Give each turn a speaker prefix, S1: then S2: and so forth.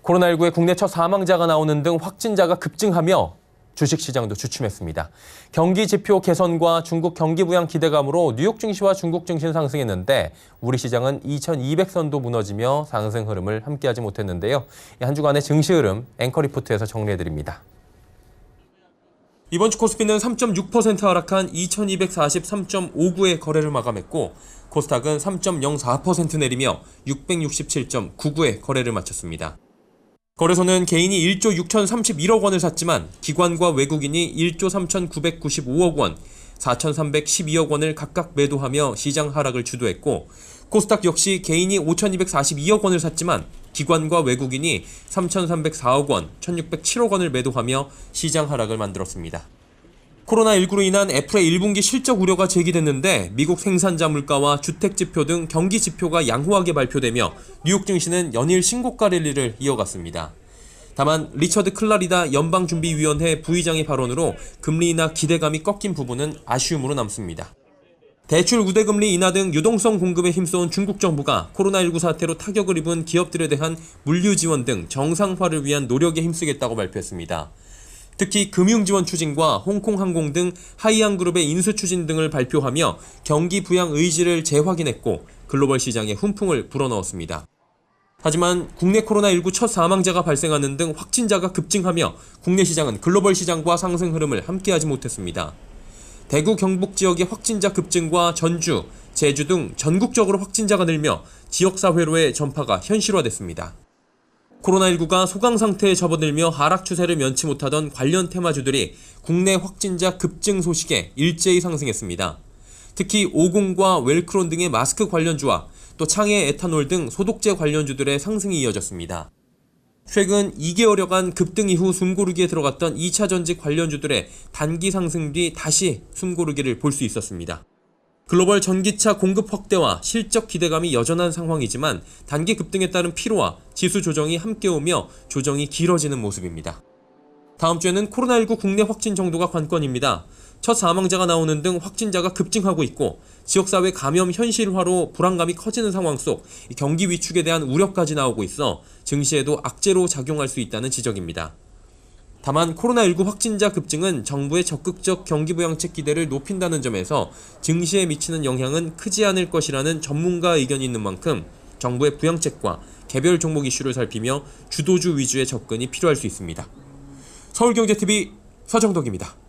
S1: 코로나19의 국내 첫 사망자가 나오는 등 확진자가 급증하며 주식시장도 주춤했습니다. 경기 지표 개선과 중국 경기 부양 기대감으로 뉴욕 증시와 중국 증시는 상승했는데 우리 시장은 2200선도 무너지며 상승 흐름을 함께하지 못했는데요. 한 주간의 증시 흐름 앵커 리포트에서 정리해드립니다. 이번 주 코스피는 3.6% 하락한 2243.59의 거래를 마감했고 코스닥은 3.04% 내리며 667.99의 거래를 마쳤습니다. 거래소는 개인이 1조 6,031억 원을 샀지만 기관과 외국인이 1조 3,995억 원, 4,312억 원을 각각 매도하며 시장 하락을 주도했고 코스닥 역시 개인이 5,242억 원을 샀지만 기관과 외국인이 3,304억 원, 1,607억 원을 매도하며 시장 하락을 만들었습니다. 코로나19로 인한 애플의 1분기 실적 우려가 제기됐는데 미국 생산자 물가와 주택 지표 등 경기 지표가 양호하게 발표되며 뉴욕 증시는 연일 신고가 랠리를 이어갔습니다. 다만 리처드 클라리다 연방준비위원회 부의장의 발언으로 금리 인하 기대감이 꺾인 부분은 아쉬움으로 남습니다. 대출 우대금리 인하 등 유동성 공급에 힘써온 중국 정부가 코로나19 사태로 타격을 입은 기업들에 대한 물류 지원 등 정상화를 위한 노력에 힘쓰겠다고 발표했습니다. 특히 금융지원 추진과 홍콩항공 등 하이안그룹의 인수 추진 등을 발표하며 경기 부양 의지를 재확인했고 글로벌 시장에 훈풍을 불어넣었습니다. 하지만 국내 코로나19 첫 사망자가 발생하는 등 확진자가 급증하며 국내 시장은 글로벌 시장과 상승 흐름을 함께하지 못했습니다. 대구 경북 지역의 확진자 급증과 전주, 제주 등 전국적으로 확진자가 늘며 지역사회로의 전파가 현실화됐습니다. 코로나19가 소강 상태에 접어들며 하락 추세를 면치 못하던 관련 테마주들이 국내 확진자 급증 소식에 일제히 상승했습니다. 특히 오공과 웰크론 등의 마스크 관련주와 또 창해 에탄올 등 소독제 관련주들의 상승이 이어졌습니다. 최근 2개월여간 급등 이후 숨고르기에 들어갔던 2차 전지 관련주들의 단기 상승 뒤 다시 숨고르기를 볼 수 있었습니다. 글로벌 전기차 공급 확대와 실적 기대감이 여전한 상황이지만 단기 급등에 따른 피로와 지수 조정이 함께 오며 조정이 길어지는 모습입니다. 다음 주에는 코로나19 국내 확진 정도가 관건입니다. 첫 사망자가 나오는 등 확진자가 급증하고 있고 지역사회 감염 현실화로 불안감이 커지는 상황 속 경기 위축에 대한 우려까지 나오고 있어 증시에도 악재로 작용할 수 있다는 지적입니다. 다만 코로나19 확진자 급증은 정부의 적극적 경기부양책 기대를 높인다는 점에서 증시에 미치는 영향은 크지 않을 것이라는 전문가 의견이 있는 만큼 정부의 부양책과 개별 종목 이슈를 살피며 주도주 위주의 접근이 필요할 수 있습니다. 서울경제TV 서정덕입니다.